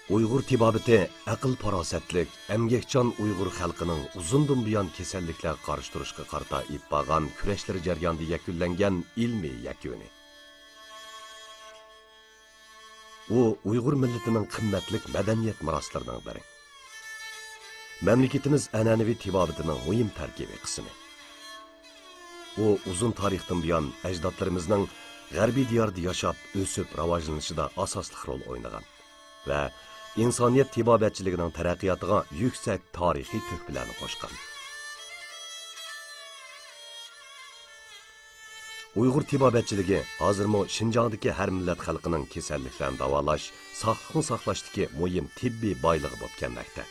Uyg'ur tibobati aql-farosatlik, emgakchan Uyg'ur xalqining uzundan buyon kasalliklar qarshi turishga qarata ip bo'lgan kurashlar jarayonida yakunlangan ilmiy yakuni. U Uyg'ur millatining qimmatli madaniyat meroslaridan biri. Mamlakatimiz an'anaviy tibobatining muhim tarkibiy qismi. U uzun tarixdan buyon ajdodlarimizning g'arbiy diyorda yashab, o'sib, rivojlanishida asosli rol o'ynagan va insoniyat tibobatchiligining taraqqiyotiga yuksak tarixiy to'kpilarni qo'shgan. Uyg'ur tibobatchiligi hozirmo Xinjiangdagi har millat xalqining kasalliklarni davolash, sog'liqni saqlashdagi muhim tibbiy boyligi bo'lib kelmoqda.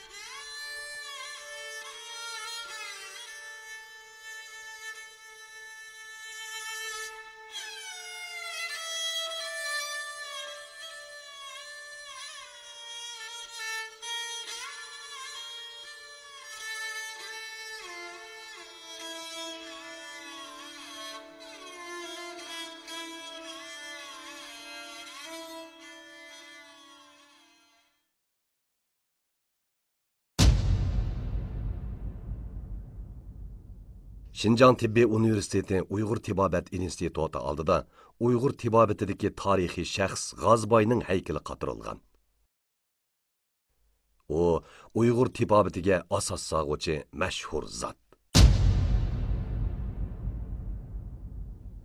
Xinjiang Tibbiy Universiteti Uyg'ur Tibobat instituti oldida Uyg'ur tibobatidagi tarixiy shaxs G'azboyning haykali qatirilgan. U Uyg'ur tibobatiga asos solg'uvchi mashhur zot.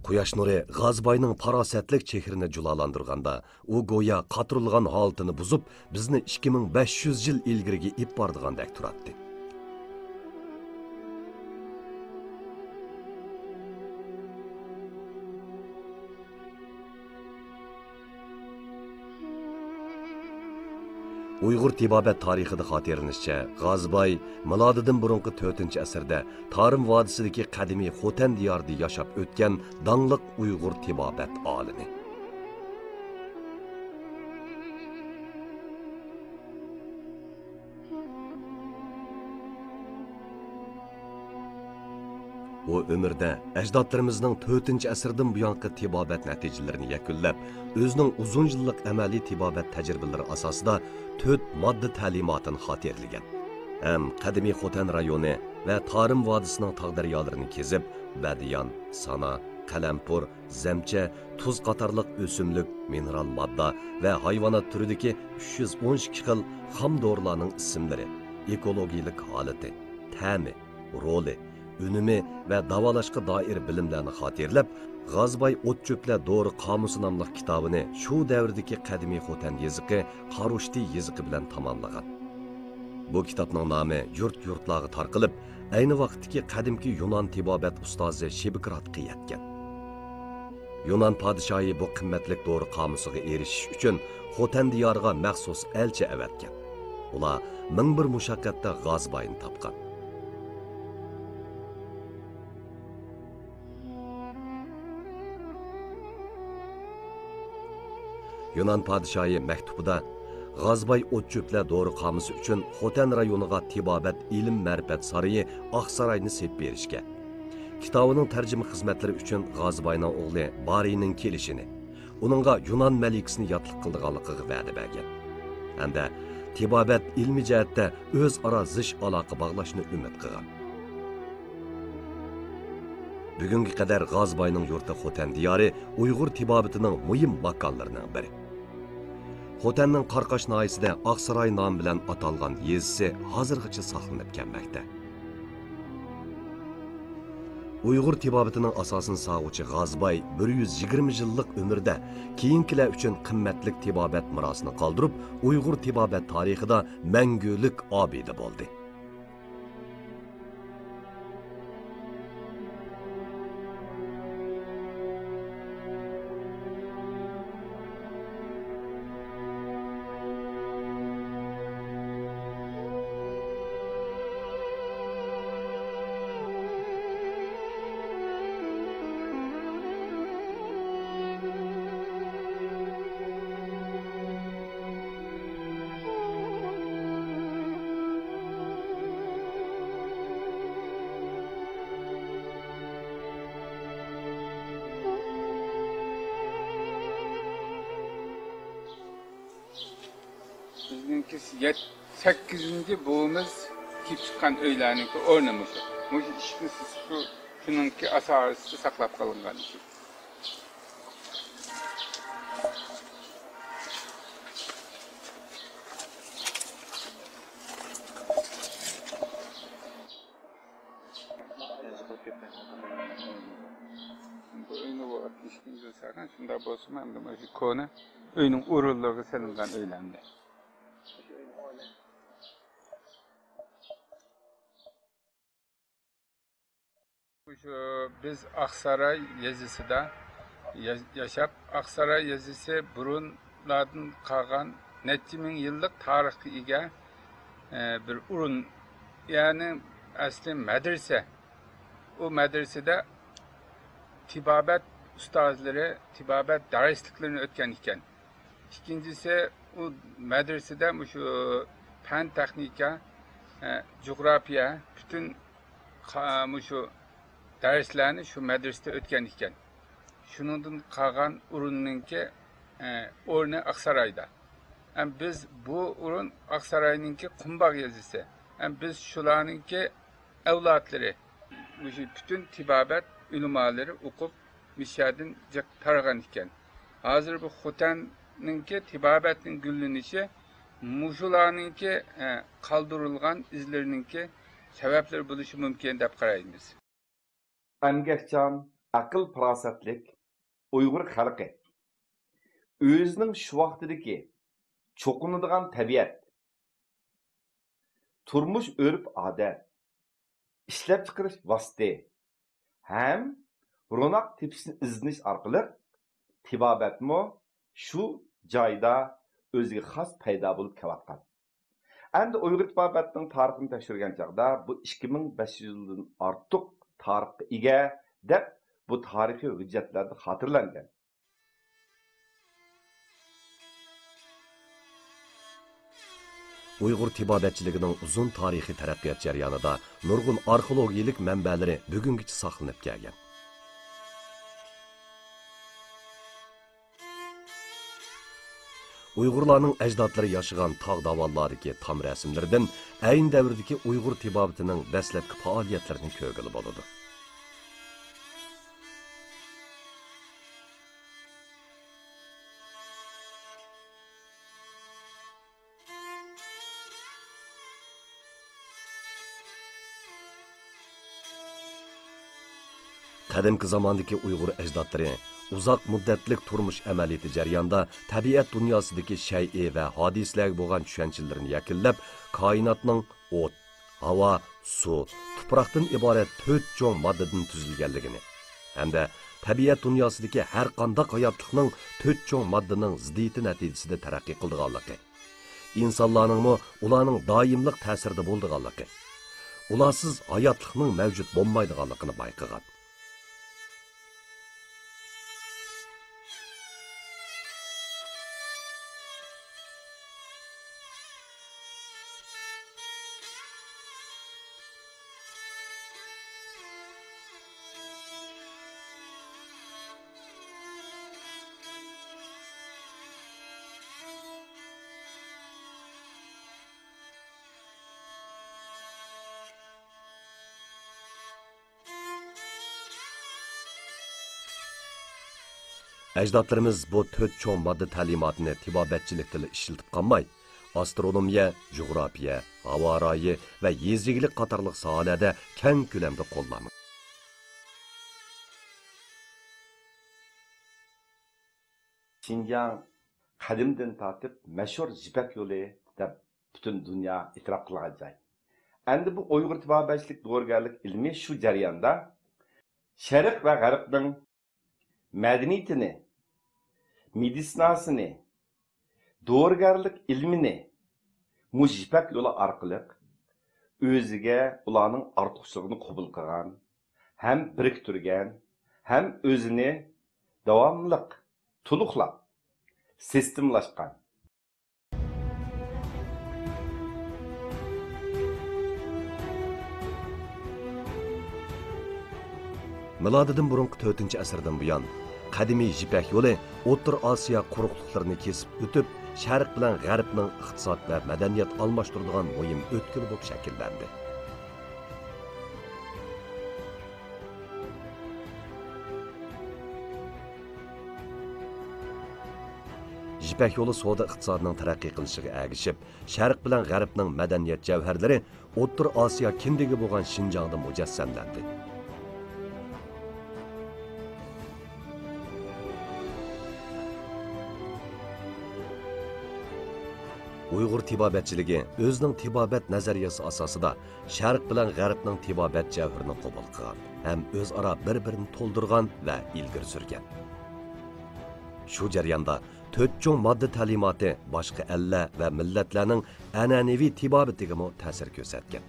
Quyosh nuri G'azboyning farosatlik chehrini julalandirganda, u go'yo qatirilgan holatini buzib, bizni 2500 yil ilgariga ib bordigandek turadi. Uyg'ur tibobat tarixida xotiranishicha, G'azboy milodidan burungi 4-asrda Tarim vodisidagi qadimiy Xotan diyorida yashab o'tgan dangliq Uyg'ur tibobat olimi. U ömürdə ajdodlarimizning 4-asrdan buyongi tibobat natijalarini yakunlab, o'zining uzun yillik amaliy tibobat tajribalari asosida 4 modda ta'limotini xotirlagan. Ham qadimiy Xotan rayoni va Tarim vodisining tog'daryolarini kezib, Badiyon, Sana, Qalampur, Zamcha, tuz qatorliq o'simlik, mineral modda va hayvonot turidagi 312 xil xom dorilarning ismlari, ekologiyalik holati, ta'mi, roli, unumi va davolashga doir bilimlarni xotirlab, G'azboy O'tcho'plar Dori qomusi nomli kitobini shu davrdagi qadimiy Xotan yoziqi Qarushti yoziqi bilan tamomlagan. Bu kitobning nomi yurt-yurtlarga tarqalib, ayni vaqtdagi qadimki Yunon tibobat ustozi Shibikratga yetgan. Yunon podshohi bu qimmatli Dori qomusiga erishish uchun Xotan diyoriga maxsus elchi avatgan. Ular 1001 mushaqqatda G'azboyni topgan. Yunan podshohi maktubida G'azboy O'tcho'plar Dori qomusi uchun Xotan rayoniga tibobat ilm ma'rifat saroyi Oqsaroyni sep berishga, kitobining tarjima xizmatlari uchun G'azboyning o'g'li Bariyning kelishini, uningga Yunan malikasini yotliq qildiganligiga va'da bergan. Hamda tibobat ilmi jihatda o'zaro zish aloqa bog'lashni umid qilgan. Bugunga qadar G'azboyning yurti Xotan diyori Uyg'ur tibobatining muhim makonlaridan biri. Xotanning Qarqash noyisida Oqsaroy nomi bilan atalgan yezisi hozirgacha saqlanib kelmoqda. Uyg'ur tibobatining asosini solg'uvchi G'azboy 120 yillik umrda keyingilar uchun qimmatli tibobat mirosini qoldirib, Uyg'ur tibobat tarixida mangulik obida bo'ldi. bizimki 8. buğumuz kip çıkan öyleninki ornamış. Bu işte şununki asarısı saklap kalıngan işi. Bu öyünü bu 60 yıl sarkan şunda bolsun hem de şu konu öyünün urulluğu seningan öylendi. Şu biz Aksaray yazısıda yaşap Aksaray yazısı burunlardan kalgan neçe ming yıllık tarihiga bir urun yani asli medrese. O medresede tibabet ustazları, tibabet dersliklerini ötken iken. İkincisi o medresede şu fen teknika, coğrafya, bütün şu derslerini şu medresede ötken iken. Şunun kalgan urununki ornu Aksaray'da. Hem biz bu urun Aksaray'ınki Kumbak yazısı. Hem biz şularınki evlatları. Bütün tibabet ülümaları okup müşahedin tarağan iken. Hazır bu Xuten'ninki tibabetin güllünüşü muşularınki kaldırılgan izlerininki sebepleri buluşu mümkün dep qaraymiz. Emgekcan, akıl parasatlik Uyghur xalqi özünün şu vaqtidagi çoqunadigan tabiat, turmush örf odat, ishlab chiqarish vosita ham ro'noq tepishni izlanish orqali tibobatmi shu joyda o'ziga xos paydo bo'lib kelayotgan. Endi Uyg'ur tibobatining tarixini tekshirgan chog'da bu 2500 yildan ortiq tarixga ega deb bu tarixiy hujjatlarda xotirlangan. Uyghur tibobatchiligining uzun tarixiy taraqqiyot jarayonida nurg'un arxeologik manbalari bugungacha saqlanib kelgan. Uyg'urlarning ajdodlari yashagan tog' dovonlaridagi tom rasmlardan ayn davridagi Uyg'ur tibobatining dastlabki faoliyatlarini ko'rgili bo'ladi. Qadimki zamondagi Uyg'ur ajdodlari uzoq muddatlik turmush amaliyoti jarayonida tabiat dunyosidagi shay'i va hodisalarga bo'lgan tushunchalarni yakunlab, koinotning o't, havo, suv, tuproqdan iborat 4 cho'ng moddadan tuzilganligini hamda tabiat dunyosidagi har qanday hayotlikning 4 cho'ng moddaning ziddiyati natijasida taraqqiy qilganligi, insonlarning ularning doimlik ta'sirida bo'lganligi, ularsiz hayotlikning mavjud bo'lmaydiganligini bayqagan. Ajdodlarimiz bu 4 cho'ng modda ta'limotini tibobatchilik tili ishlatib qolmay, astronomiya, coğrafiya, havo royi va yezigilik qatorliq sohalarda keng ko'lamda qo'llanmoqda. Xinjiang qadimdan tortib mashhur Ipak yo'li deb butun dunyo e'tirof qilgan joy. Endi bu Uyg'ur tibobatchilik da'vatgarlik ilmi shu jarayonda Sharq va G'arbning madaniyatini, meditsinasini, da'vatgarlik ilmini mush Ipak yo'li orqali o'ziga ularning ortiqchiligini qabul qilgan, ham biriktirgan, ham o'zini davomliq to'liqlab sistemlashgan. Milodidan burungi 4-asrdan buyon qadimiy Ipak yo'li O'rta Osiyo quruqliqlarini kesib o'tib, Şərq bilan Ғərbning iqtisod və mədəniyyət almashturadigan muhim o'tkir bo'lib shakllandi. İpək yolu savdo iqtisodining taraqqiy qilishiga ergishib, Şərq bilan Ғərbning madaniyat javharlari O'rta Osiyo kindigi bo'lgan Şinjongda mujassamlandi. Uyg'ur tibobatchiligi o'zining tibobat nazariyasi asosida Sharq bilan G'arbning tibobat javhirini qabul qilgan, ham o'zaro bir-birini to'ldirgan va ilgari surgan. Shu jarayonda 4 cho'ng modda ta'limoti boshqa alla va millatlarning an'anaviy tibobatiga ham ta'sir ko'rsatgan.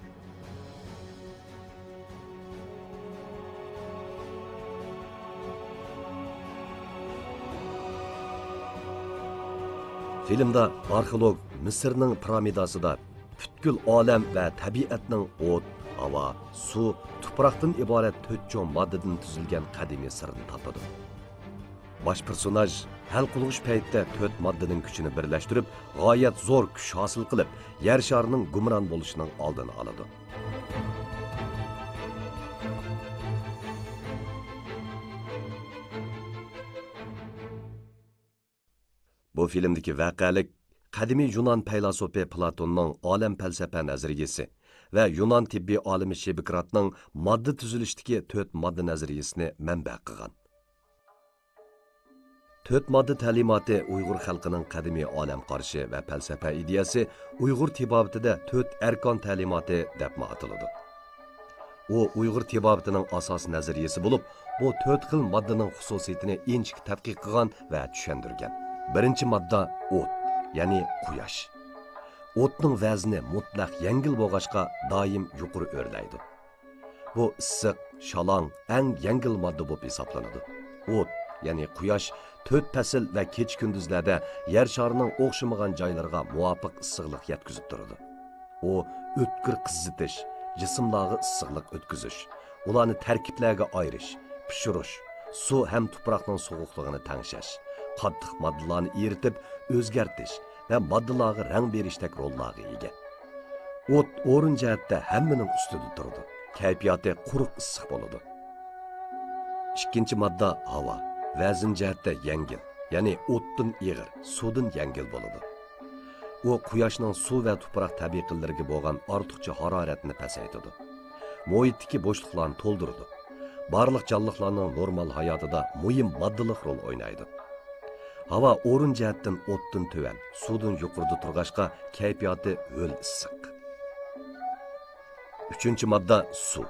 Filmda arxeolog Misrning piramidasida butkul olam va tabiatning o't, havo, suv, tuproqdan iborat 4 cho'ng moddadan tuzilgan qadimiy sirni topadi. Baş personaj hal qilg'ish paytida 4 moddaning kuchini birlashtirib, g'oyat zo'r kuch hosil qilib, yer sharining gumron bo'lishining oldini oladi. Bu filmdagi voqelik qadimiy Yunon faylasufi Platonning olam falsafa nazariyasi va Yunon tibbiy olimi Shibikratning modda tuzilishdagi 4 modda nazariyasini manba qilgan. 4 modda ta'limoti Uyg'ur xalqining qadimiy olam qarashi va falsafa ideyasi Uyg'ur tibobatida 4 arkon ta'limoti deb ataladi. U Uyg'ur tibobatining asos nazariyasi bo'lib, bu 4 xil moddaning xususiyatini inchik tadqiq qilgan va tushuntirgan. Birinchi modda o't, ya'ni quyosh. O'tning vazni mutlaq yengil bo'lg'achqa doim yuqori o'rlaydi. Bu issiq, shalong, eng yengil modda bo'lib hisoblanadi. O't, ya'ni quyosh 4 fasl va kech kunduzlarda yer sharining o'xshamagan joylariga muvofiq issiqlik yetkazib turadi. U o'tkir qizitish, jismlarga issiqlik o'tkazish, ularni tarkiblarga ayirish, pishirish, suv ham tuproqning sovuqligini tangshash, qattiq moddalarni eritib o'zgartish va moddalarga rang berishdek rollarga ega. O't o'rin jihatda hammaning ustida turadi. Kayfiyati quruq issiq bo'ladi. Ikkinchi modda havo. Vazn jihatda yengil, ya'ni o'tdan ig'ir, suvdan yengil bo'ladi. U quyoshning suv va tuproq tabiiylariga bo'lgan ortiqcha haroratni pasaytiradi. Muhitdagi bo'shliqlarni to'ldiradi. Barliq jonliqlarning normal hayotida muhim moddalik rol o'ynaydi. Havo o'rin jihatdan o'tdan tuvan, suvdan yuqorida turg'ashqa kayfiyati ho'l issiq. Uchinchi modda suv.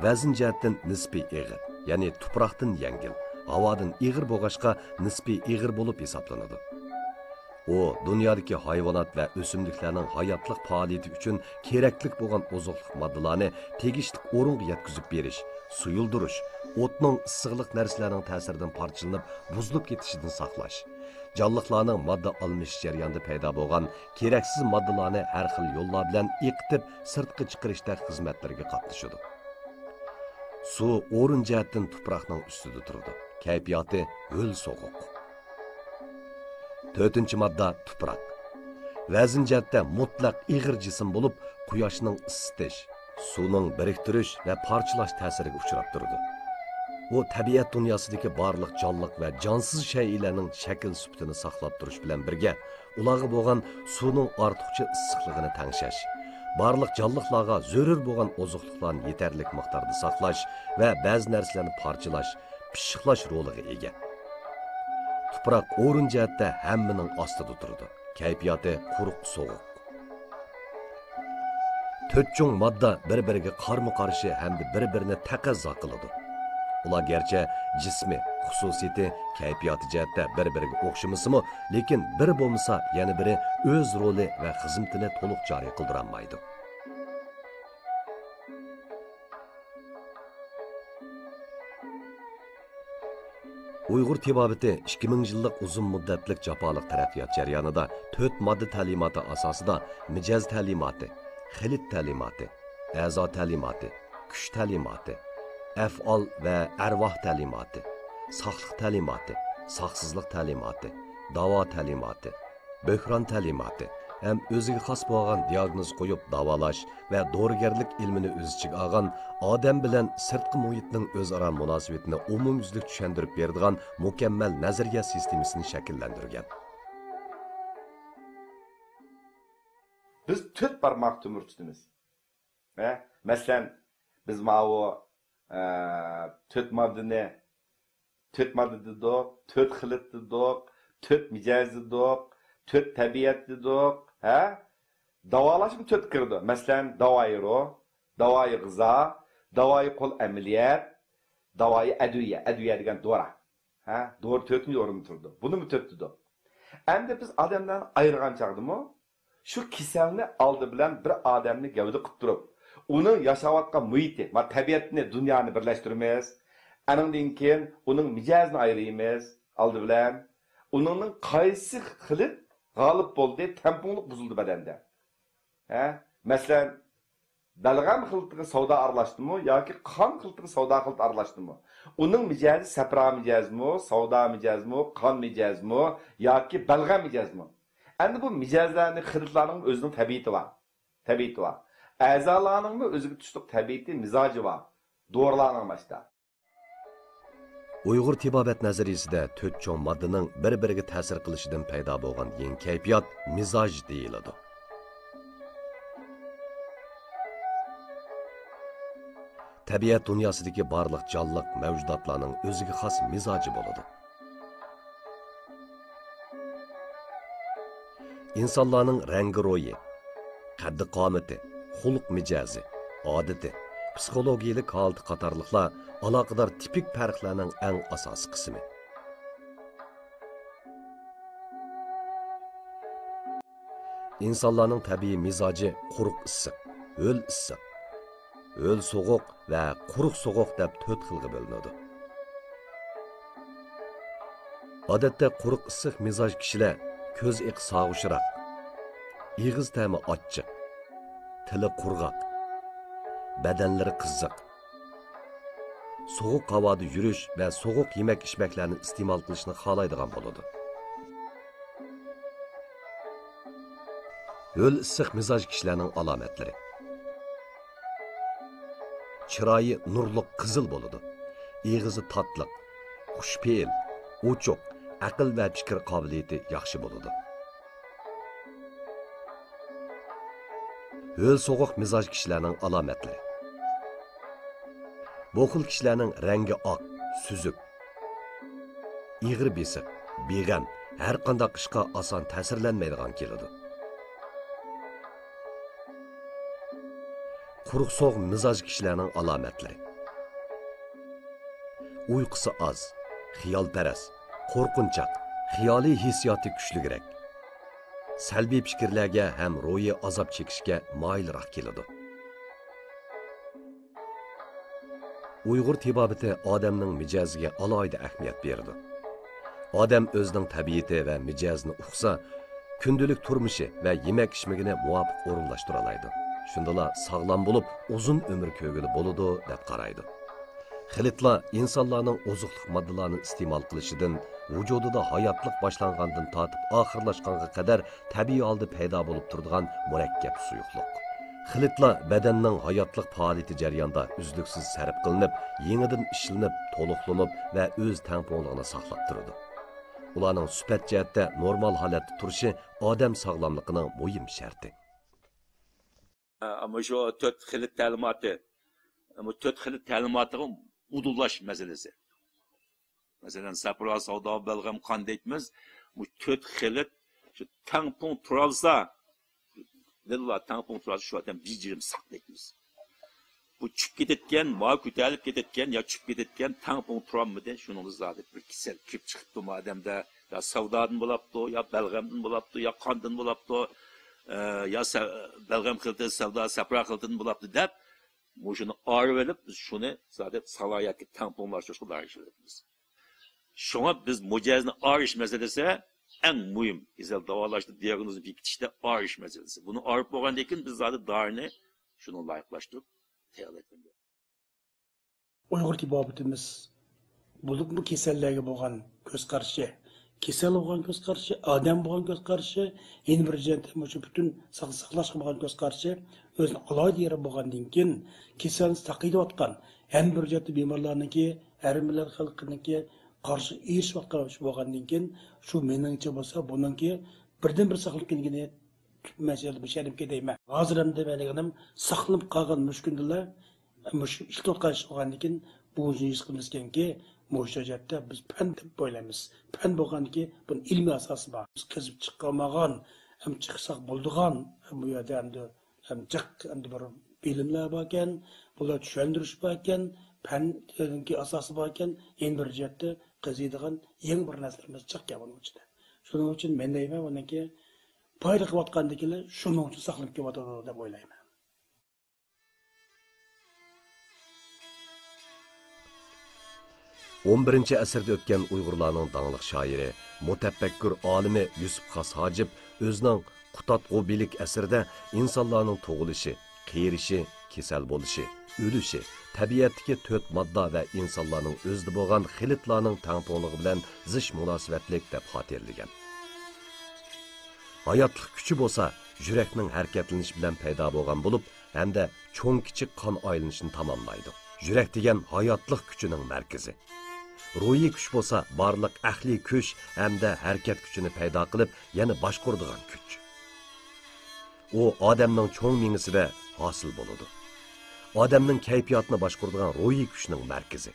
Vazn jihatdan nisbiy ig'ir, ya'ni tuproqdan yengil, havodan ig'ir bo'lg'achqa nisbiy ig'ir bo'lib hisoblanadi. U dunyodagi hayvonot va o'simliklarning hayotlik faoliyati uchun kerakli bo'lgan oziqlik moddalarni tegishli o'ringa yetkazib berish, suyuldirish, o'tning issiqlik narsalarning ta'siridan parchalanib, buzilib ketishidan saqlash, jonliqlarning modda almish jarayonida paydo bo'lgan keraksiz moddalarni har xil yo'llar bilan iqitib sirtqa chiqarishda xizmatlarga qatnashadi. Suv o'rin jihatdan tuproqning ustida turadi. Kayfiyati ho'l sovuq. 4-chi modda tuproq. Vazn jihatda mutlaq ig'ir jism bo'lib, quyoshning isitish, suvning biriktirish va parchalash ta'siriga uchrab turadi. U tabiat dunyosidagi barliq jonliq va jonsiz shaylarning shakl sifatini saqlab turish bilan birga, ularga bo'lgan suvning ortiqcha issiqligini tangshash, barliq jonliqlarga zarur bo'lgan oziqliklarni yetarli miqdorda saqlash va ba'zi narsalarni parchalash, pishiqlash roliga ega. Tuproq o'rin jihatda hammaning ostida turadi. Kayfiyati quruq sovuq. 4 cho'ng modda bir-biriga qarama-qarshi hamda bir-birini taqozo qiladi. Ular garchi jismi, xususiyati, kayfiyati jihatda bir-biriga o'xshamasimi, lekin biri bo'lmasa, yana biri o'z roli va xizmatini to'liq joriy qildira olmaydi. Uyg'ur tibobati 2000 yillik uzun muddatlik jafoliq taraqqiyot jarayonida 4 modda ta'limoti asosida mijoz ta'limoti, xilit ta'limoti, a'zo ta'limoti, kuch ta'limoti, af'ol va arvoh ta'limoti, sog'liq ta'limoti, sog'sizlik ta'limoti, davo ta'limoti, böhron ta'limoti ham o'ziga xos bo'lgan diagnoz qo'yib davolash va dorigarlik ilmini o'z ichiga olgan, odam bilan sirtqi muhitning o'zaro munosabatini umumyuzlik tushuntirib beradigan mukammal nazariya sistemasini shakllantirgan. Biz 4 barmoq temir tutamiz. Masalan, biz ma'vo 4 moddani 4 modda dedik, 4 xilit dedik, 4 mijoz dedik, 4 tabiat dedik, davolashmi 4 kirdi. Masalan, davoyi ruh, davoyi g'izo, davoyi qo'l amaliyat, davoyi adviya degan dora. Dora 4-chi o'rinda turdi. Buni mi 4 dedik. Endi biz odamdan ayirgan chaqdimi? Şu kasalni oldi bilan bir odamni gavda qilib turib, uning yashayotgan muhiti, tabiatni, dunyoni birlashtiramiz. Anandan keyin uning mijozini ayiramiz oldi bilan. Uning qaysi xilit g'olib bo'ldi, tamponlik buzildi badanda. Masalan, balg'am xiltiga savdo aralashdimi yoki qon xiltiga savdo xilit aralashdimi? Uning mijozi safra mijozmi, savdo mijozmi, qon mijozmi yoki balg'am mijozmi? Endi bu mijozlarning xilitlarning o'zining tabiati var. Tabiati var. A'zolarning o'ziga tushliq tabiati, mizoji var. Dorilarning boshda. Uyg'ur tibobat nazariyasida 4 cho'ng moddaning bir-biriga ta'sir qilishidan paydo bo'lgan yangi kayfiyat mizoj deyiladi. Tabiat dunyosidagi barliq jonliq mavjudotlarning o'ziga xos mizoji bo'ladi. İnsanlarning rangi ro'yi, qaddi qomati, xulq mijozi, odati, psixologiyalik holati qatorliqlar aloqador tipik farqlarning eng asosiy qismi. İnsanlarning tabiiy mizoji quruq issiq, ho'l issiq, ho'l so'g'uq va quruq so'g'uq deb 4 xilga bo'linadi. Odatda quruq issiq mizoj kishilar ko'z iq sog'ushroq, ig'iz ta'mi ochiq, tili qurg'oq, badanlari qizziq, soğuk havoda yurish va soğuk yemek ichmaklarni iste'mol qilishni xohlaydigan bo'ladi. Ho'l issiq mizoj kishilarning alomatlari. Chiroyi nurliq qizil bo'ladi. Ig'izi tatliq, xushfe'l, ochiq, aql va fikr qobiliyati yaxshi bo'ladi. Ho'l soğuk mizoj kishilarning alomatlari. Bu xil kishilarning rangi oq, suzuk, ig'ir besiq, beg'am, har qanday ishga oson ta'sirlanmaydigan keladi. Quruq so'g' mizoj kishilarning alomatlari. Uyqusi oz, xiyolparast, qo'rqinchoq, xiyoliy hissiyoti kuchliroq. Salbiy fikrlarga ham ro'yi azob chekishga moyilroq keladi. Uyg'ur tibobati odamning mijoziga alohida ahamiyat berdi. Odam o'zining tabiati va mijozini uqsa, kundalik turmushi va yemak ichmagini muvofiq o'rinlashtira oladi. Shundala sog'lom bo'lib, uzun umr ko'rgili bo'ladi deb qaraydi. Xilitlar insonlarning oziqlik moddalarni iste'mol qilishidan, vujudida hayotlik boshlangandan tortib oxirlashganga qadar tabiiy holda paydo bo'lib turadigan murakkab suyuqlik. Xilitlar badanning hayotlik faoliyati jarayonida uzluksiz sarf qilinib, yangidan ishlanib, to'liqlanib va o'z tamponligini saqlab turadi. Ularning sifat jihatda normal holatda turishi odam sog'lomligining muhim sharti. Ama şu 4 xilit ta'limoti, bu 4 xilit ta'limotiga udulash masalasi. Masalan, sapro savdo balg'am qon deymiz, bu 4 xilit shu tampon turalsa, dilla tampon turalsa shu odam bijirim saqlaymiz. Bu chüp ketgan, ma ko'tarilib ketgan, yo chüp ketgan tampon turamidi, shuni zodi bir kasal ko'p chiqibdi bu odamda, ya savdodan bo'libdi, yo balg'amdan bo'libdi, yo qondan bo'libdi. Ya balg'am xilti savdo sapra xiltin bo'libdi deb shuni orib olib biz shuni zaten salohiyatga tamponlashtirishga larishimiz. Shunga biz mijozni orish masalasi eng muhim. Izal davolashda diagnozni bekitishda orish masalasi. Buni orib bo'lgandan keyin biz zaten dorini shuni loyiqlashtirib tayyorlaymiz. Uyg'ur tibobatimiz bu kasallarga bo'lgan ko'z qarashi Kesel bo'lgan ko'z qarashi, odam bo'lgan ko'z qarashi, yana bir jihatdan shu butun saqlashga bo'lgan ko'z qarashi o'zini alohida yeri bo'lgandan keyin kasal saqlayotgan ham bir jihatda bemorlarniki, harmlar xalqiniki qarshi erishayotgan bo'lgandan keyin shu meningcha bo'lsa, buningki birdan bir saqlab kelgani masala bir şeyim deyman. Hozir ham demaydiganim saqlanib qolgan mushkundilar mush ishlayotgan bo'lgandan keyin bu his qilmaskanki Mo'jizatda biz fan deb o'ylaymiz. Fan bo'lganki, buni ilmiy asosi bor. Biz qizib chiqolmagan, ham chiqsak bo'ldigan, bu yerda ham jiq endi bir bilimlar bor ekan, bular tushuntirish bor ekan, fanki asosi bor ekan, eng bir jihatda qiziydigan yangi bir narsalarimiz chiqqan buning ichida. Shuning uchun men deyman, buniki foyda qilayotgandikilar shuning uchun saqlanib kelyotadi deb o'ylayman. 11 asrda o'tgan Uyg'urlarning dangliq shoiri, mutafakkur olimi Yusuf Xos Hojib o'zining Qutatg'ubilik asrida insonlarning tug'ilishi, qiyirishi, kasal bo'lishi, o'lishi, tabiatdagi 4 modda va insonlarning o'zida bo'lgan xilitlarning tangtonligi bilan zish munosabatlik deb xotirlagan. Hayotlik kuchi bo'lsa, yurakning harakatlanishi bilan paydo bo'lgan bo'lib, hamda cho'ng kichik qon aylanishini tamomlaydi. Yurak degan hayotlik kuchining markazi. Ruhiy kuch bo'lsa, barliq aqliy kuch hamda harakat kuchini paydo qilib, yana boshqaradigan kuch. U odamning cho'ng mingisida hosil bo'ladi. Odamning kayfiyatini boshqaradigan ruhiy kuchning markazi.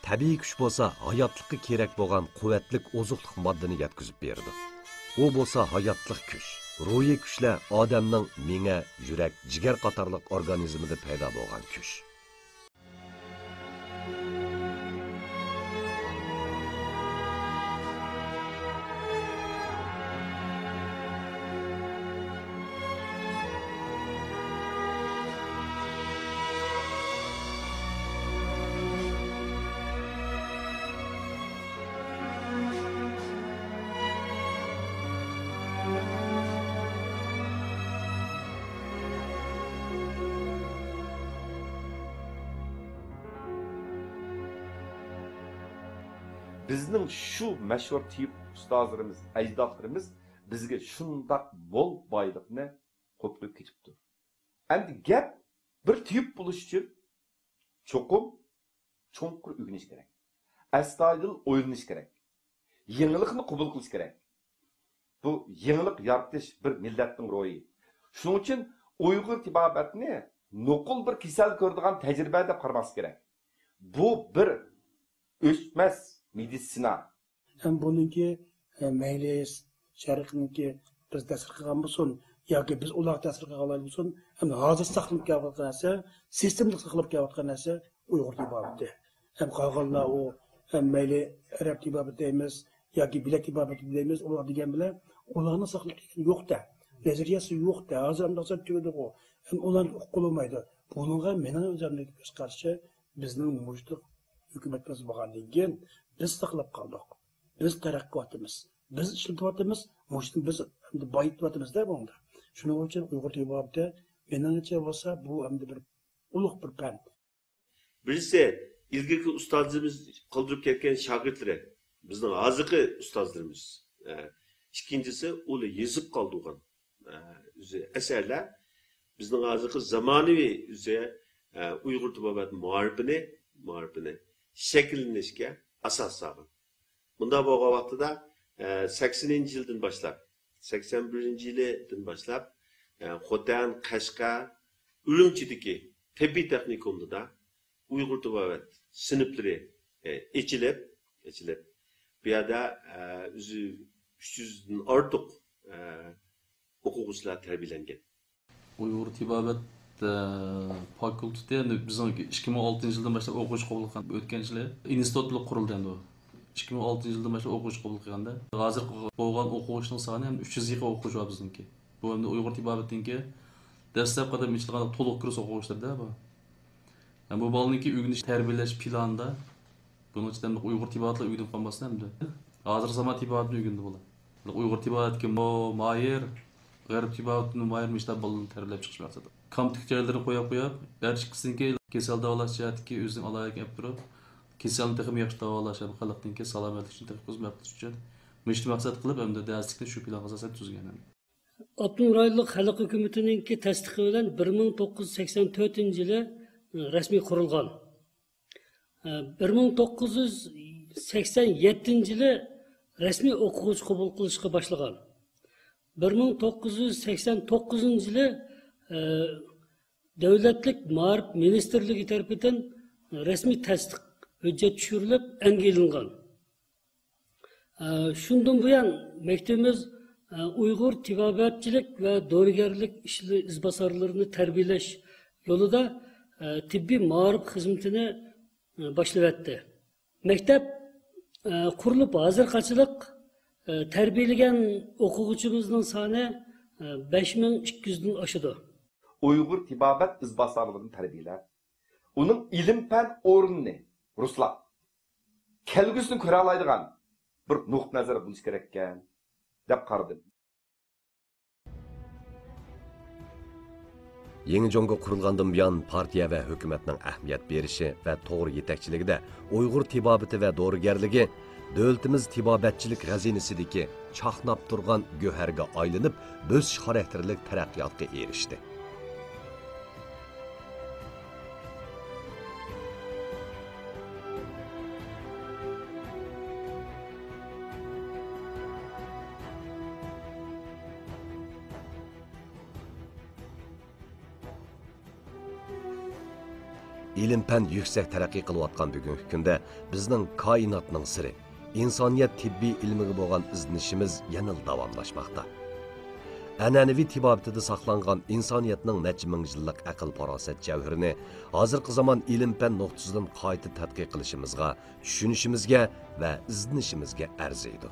Tabiiy kuch bo'lsa, hayotlikka kerak bo'lgan quvvatlik ozuqlik moddani yetkazib beradi. U bo'lsa hayotlik kuch. Ruhiy kuchlar odamning minga, yurak, jigar qatorliq organizmida paydo bo'lgan kuch. Bizning shu mashhur tiyib ustozlarimiz, ajdodlarimiz bizga shundoq bol boylikni qo'yib ketibdi. Endi gap bir tiyib bo'lish uchun cho'qim cho'nqur o'rganish kerak. Astoydil o'ylanish kerak. Yangilikni qabul qilish kerak. Bu yangilik yaratish bir millatning ro'yi. Shuning uchun Uyg'ur tibobatni nuqul bir kasal ko'radigan tajriba deb qaramas kerak. Bu bir o'chmas meditsina. Hem bununki mayli sharqniki biz ta'sir qilgan bo'lsin yoki biz ular ta'sir qilgan bo'lsin, ham hozir saqlanib kelayotgan narsa, sistemda saqlanib kelayotgan narsa Uyg'ur tibobati. Hem qolganlar u mayli arab tibobati deymiz yoki bilak tibobati deymiz, ular degan bilan ularni saqlab yo'qda. Nazariyasi yo'qda. Hozir ham nasab tugadi u. Hem ular qo'lmaydi. Bunga mening o'zimdagi ko'z qarshi bizning mujtahid hukumatimiz bo'lgandan keyin biz saqlab qoldik. Biz taraqqiyotimiz. Biz ishlatyapmiz, mushtin biz boyityapmiz-da bunda. Shuning uchun Uyg'ur tibobati meningcha bo'lsa bu hamda bir ulug' bir fan. Birisi ilgirki ustozlarimiz qoldirib ketgan shogirdlari, bizning hozirgi ustozlarimiz. İkincisi ular yozib qoldirgan asarlar bizning hozirgi zamonaviy Uyg'ur tibobat muarifini shakllanishga asos solgan. Bunda bo'lgan vaqtida 80-yildan boshlab, 81-yildan boshlab Xotan, Qashqar, Urumchidagi tibbiy texnikumda Uyg'ur tibobat sinflari ochilib, bu yerda 300'den ortiq o'quvchilar tarbiyalangan. Uyg'ur tibobat fakulteti endi bizning 2006-yildan boshlab o'qish qabul qilgan o'tgan yili institutlar qurildi endi. 2006-yildan boshlab o'qish qabul qilganda hozir bo'lgan o'quvchining soni ham 300 ga o'quvchi bor bizniki. Bu endi Uyg'ur tibobatinki dastlab qadam ichilgan to'liq kurs o'quvchilarda bu. Yani bu balniki o'rganish tarbiyalash planida buning ichida Uyg'ur tibobatlar o'rganib qolmasdan hamda hozir zamon tibobatini o'rgandi bular. Uyg'ur tibobatga moyir, g'arb tibobatini moyir mishlab ballarni tarbiyalab chiqish maqsadida. Komptik joylarni qo'yib, barchasininki kasal davolash jihatiki o'zining alohida olib turib, kasalni texnik yaxshi davolash, xalqning salomatligi uchun xizmat qilish uchun Müştü maksat kılıp hem de derslikte şu plan asasen tuzgan. Abdun rayonluq xalq hökumətininki təsdiqi bilan 1984 yılı resmi qurulğan. 1987 yılı resmi oquvchi qabul qilishga başlagan. 1989 yılı Davlatlik Ma'rif Ministerligi tarafidan resmi tasdiq hujjat tushirilib angelingan. Shundan buyon maktabimiz Uyghur tibbiyotchilik va dorigarlik izbosarlarini tarbiyalash yo'lida tibbiy ma'rif xizmatini boshlayapti. Maktab qurilib hozirgacha tarbiyalagan o'quvchimizning soni 5200 dan oshadi. Uyg'ur tibbiyot izbosarlarini tarbiyalab, uning ilm-fan o'rnini ruslab, kelgusini ko'ra oladigan bir nuqta nazar bo'lish kerak ekan deb qaradim. Yeni Jongo qurilgandan buyon partiya va hukumatning ahamiyat berishi va to'g'ri yetakchiligida Uyg'ur tibbiyoti va dorigarligi davlatimiz tibbiyobatchilik g'azinasidagi chaqnab turgan go'harga aylanib, bo'sish xarakterlik taraqqiyotga erishdi. İlim-fan yüksek taraqqiy qilayotgan bugungi kunda bizning koinotning siri, insoniyat tibbiy ilmiga bo'lgan izlanishimiz yana davomlashmoqda. An'anaviy tibbiyotida saqlangan insoniyatning necha ming yillik aql-farosat javhirini hozirgi zamon ilm-fan nuqtasidan qayta tadqiq qilishimizga, tushunishimizga va izlanishimizga arziydi.